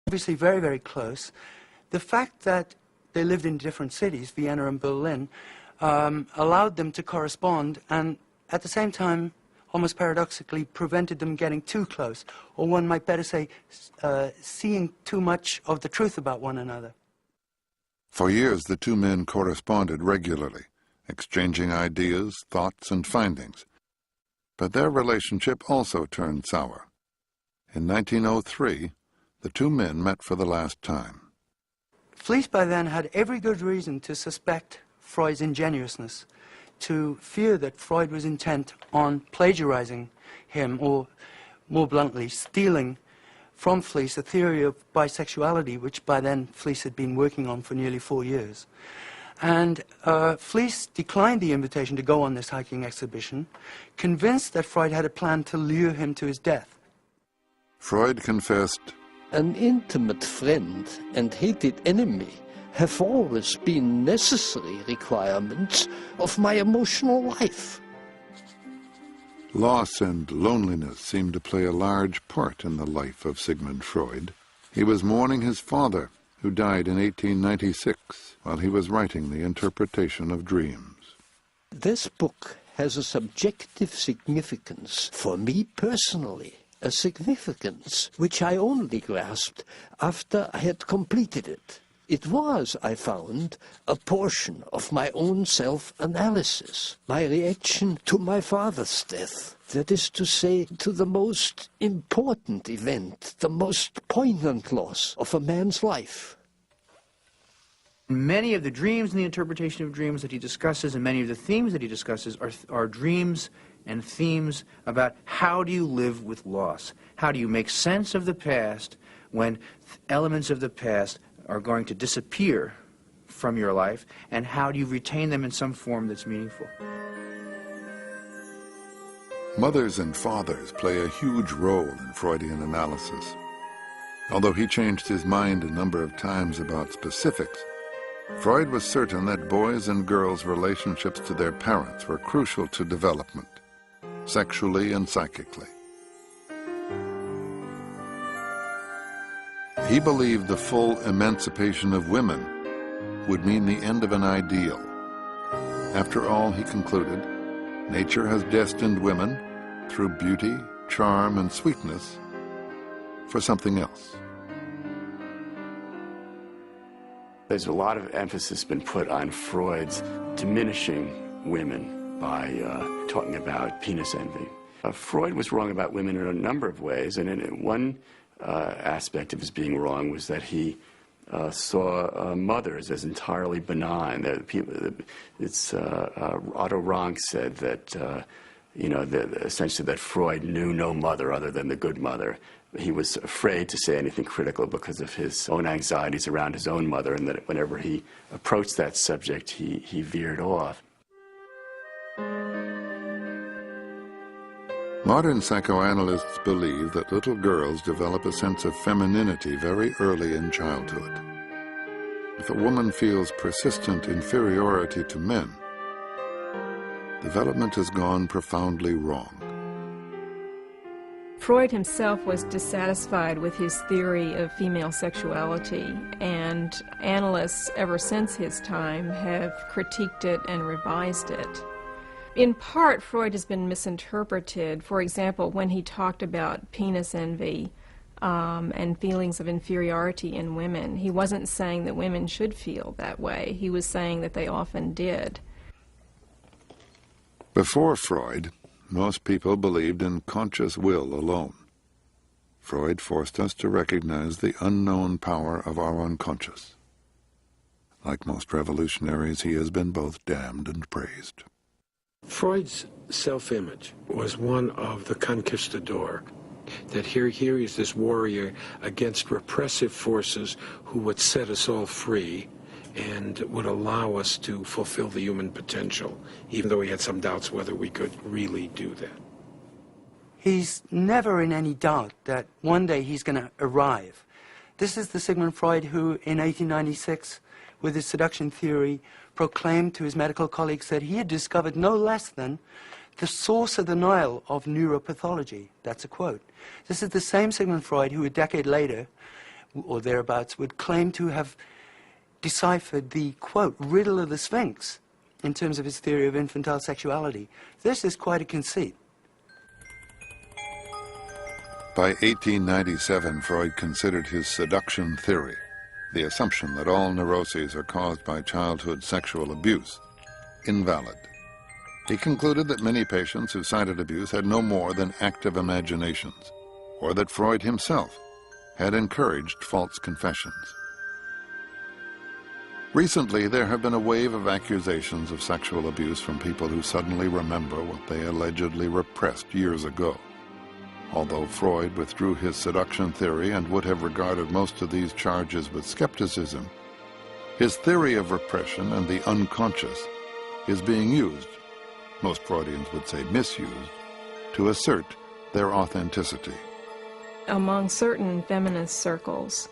obviously very, very close. The fact that they lived in different cities, Vienna and Berlin, allowed them to correspond and at the same time, almost paradoxically, prevented them getting too close, or one might better say, seeing too much of the truth about one another. For years, the two men corresponded regularly, exchanging ideas, thoughts, and findings. But their relationship also turned sour. In 1903, the two men met for the last time. Fliess by then had every good reason to suspect Freud's ingenuousness, to fear that Freud was intent on plagiarizing him, or more bluntly, stealing from Fliess a theory of bisexuality, which by then Fliess had been working on for nearly 4 years. And Fliess declined the invitation to go on this hiking exhibition, convinced that Freud had a plan to lure him to his death. Freud confessed, "An intimate friend and hated enemy have always been necessary requirements of my emotional life." Loss and loneliness seemed to play a large part in the life of Sigmund Freud. He was mourning his father, who died in 1896, while he was writing The Interpretation of Dreams. This book has a subjective significance for me personally, a significance which I only grasped after I had completed it. It was, I found, a portion of my own self-analysis, my reaction to my father's death. That is to say, to the most important event, the most poignant loss of a man's life. Many of the dreams and the interpretation of dreams that he discusses, and many of the themes that he discusses, are dreams and themes about how do you live with loss? How do you make sense of the past when elements of the past are going to disappear from your life, and how do you retain them in some form that's meaningful? Mothers and fathers play a huge role in Freudian analysis. Although he changed his mind a number of times about specifics, Freud was certain that boys' and girls' relationships to their parents were crucial to development, sexually and psychically. He believed the full emancipation of women would mean the end of an ideal. After all, he concluded, nature has destined women, through beauty, charm, and sweetness, for something else. There's a lot of emphasis been put on Freud's diminishing women by talking about penis envy. Freud was wrong about women in a number of ways, and in one aspect of his being wrong was that he saw mothers as entirely benign. Otto Rank said that, essentially that Freud knew no mother other than the good mother. He was afraid to say anything critical because of his own anxieties around his own mother, and that whenever he approached that subject, he veered off. Modern psychoanalysts believe that little girls develop a sense of femininity very early in childhood. If a woman feels persistent inferiority to men, development has gone profoundly wrong. Freud himself was dissatisfied with his theory of female sexuality, and analysts ever since his time have critiqued it and revised it. In part, Freud has been misinterpreted. For example, when he talked about penis envy and feelings of inferiority in women, he wasn't saying that women should feel that way. He was saying that they often did. Before Freud, most people believed in conscious will alone. Freud forced us to recognize the unknown power of our unconscious. Like most revolutionaries, he has been both damned and praised. Freud's self-image was one of the conquistador, that here is this warrior against repressive forces who would set us all free and would allow us to fulfill the human potential, even though he had some doubts whether we could really do that. He's never in any doubt that one day he's going to arrive. This is the Sigmund Freud who, in 1896, with his seduction theory, proclaimed to his medical colleagues that he had discovered no less than the source of the Nile of neuropathology. That's a quote. This is the same Sigmund Freud who, a decade later, or thereabouts, would claim to have deciphered the, quote, riddle of the Sphinx in terms of his theory of infantile sexuality. This is quite a conceit. By 1897, Freud considered his seduction theory, the assumption that all neuroses are caused by childhood sexual abuse, invalid. He concluded that many patients who cited abuse had no more than active imaginations, or that Freud himself had encouraged false confessions. Recently, there have been a wave of accusations of sexual abuse from people who suddenly remember what they allegedly repressed years ago. Although Freud withdrew his seduction theory and would have regarded most of these charges with skepticism, his theory of repression and the unconscious is being used, most Freudians would say misused, to assert their authenticity. Among certain feminist circles,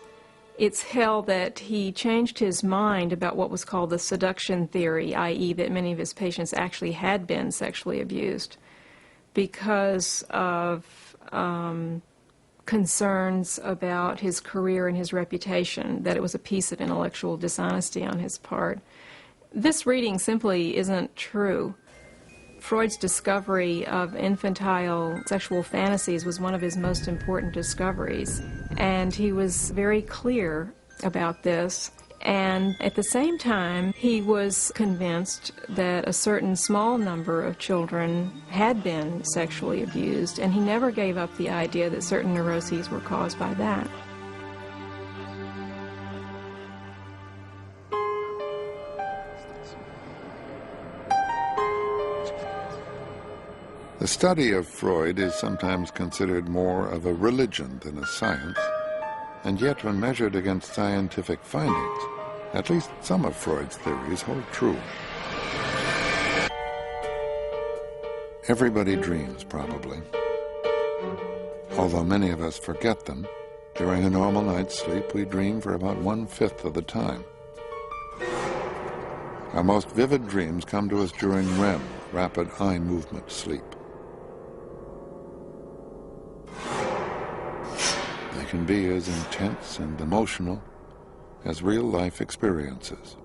it's held that he changed his mind about what was called the seduction theory, i.e. that many of his patients actually had been sexually abused, because of concerns about his career and his reputation, that it was a piece of intellectual dishonesty on his part. This reading simply isn't true. Freud's discovery of infantile sexual fantasies was one of his most important discoveries, and he was very clear about this. And at the same time, he was convinced that a certain small number of children had been sexually abused, and he never gave up the idea that certain neuroses were caused by that. The study of Freud is sometimes considered more of a religion than a science, and yet when measured against scientific findings, at least some of Freud's theories hold true. Everybody dreams, probably. Although many of us forget them, during a normal night's sleep we dream for about 1/5 of the time. Our most vivid dreams come to us during REM, rapid eye movement sleep. They can be as intense and emotional as real-life experiences.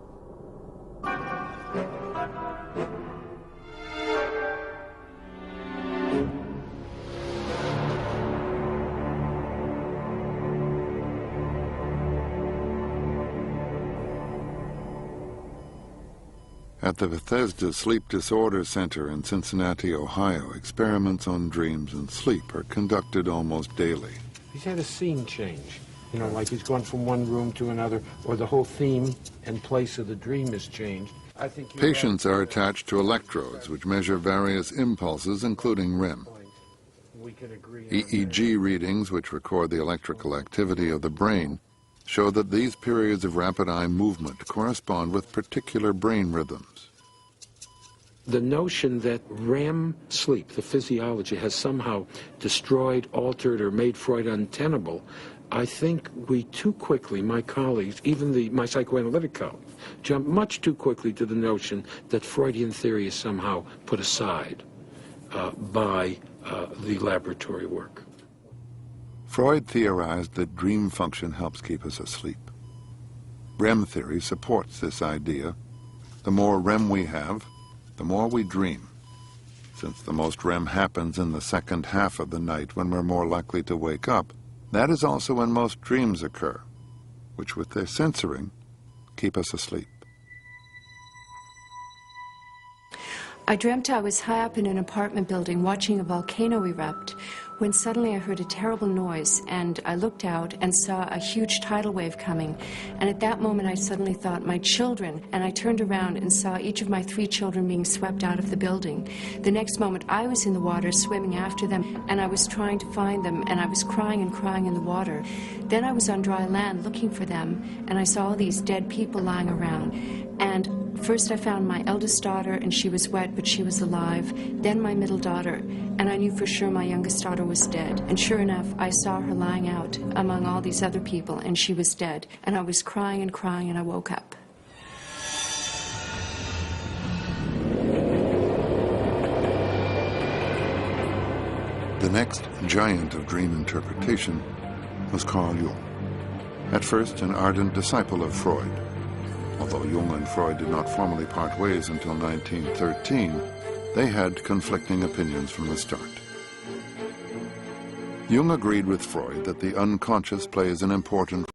At the Bethesda Sleep Disorder Center in Cincinnati, Ohio, experiments on dreams and sleep are conducted almost daily. He's had a scene change, you know, like he's gone from one room to another, or the whole theme and place of the dream has changed. I think patients are attached to electrodes which measure various impulses, including REM. EEG readings, which record the electrical activity of the brain, show that these periods of rapid eye movement correspond with particular brain rhythms. The notion that REM sleep, the physiology, has somehow destroyed, altered, or made Freud untenable, I think we too quickly, my colleagues, even my psychoanalytic colleagues, jump much too quickly to the notion that Freudian theory is somehow put aside by the laboratory work. Freud theorized that dream function helps keep us asleep. REM theory supports this idea. The more REM we have, the more we dream. Since the most REM happens in the second half of the night when we're more likely to wake up, that is also when most dreams occur, which with their censoring, keep us asleep. I dreamt I was high up in an apartment building watching a volcano erupt when suddenly I heard a terrible noise, and I looked out and saw a huge tidal wave coming. And at that moment I suddenly thought, my children, and I turned around and saw each of my 3 children being swept out of the building. The next moment I was in the water swimming after them, and I was trying to find them, and I was crying and crying in the water. Then I was on dry land looking for them, and I saw all these dead people lying around. And first I found my eldest daughter, and she was wet, but she was alive. Then my middle daughter, and I knew for sure my youngest daughter was dead. And sure enough, I saw her lying out among all these other people, and she was dead. And I was crying and crying, and I woke up. The next giant of dream interpretation was Carl Jung. At first an ardent disciple of Freud, although Jung and Freud did not formally part ways until 1913, they had conflicting opinions from the start. Jung agreed with Freud that the unconscious plays an important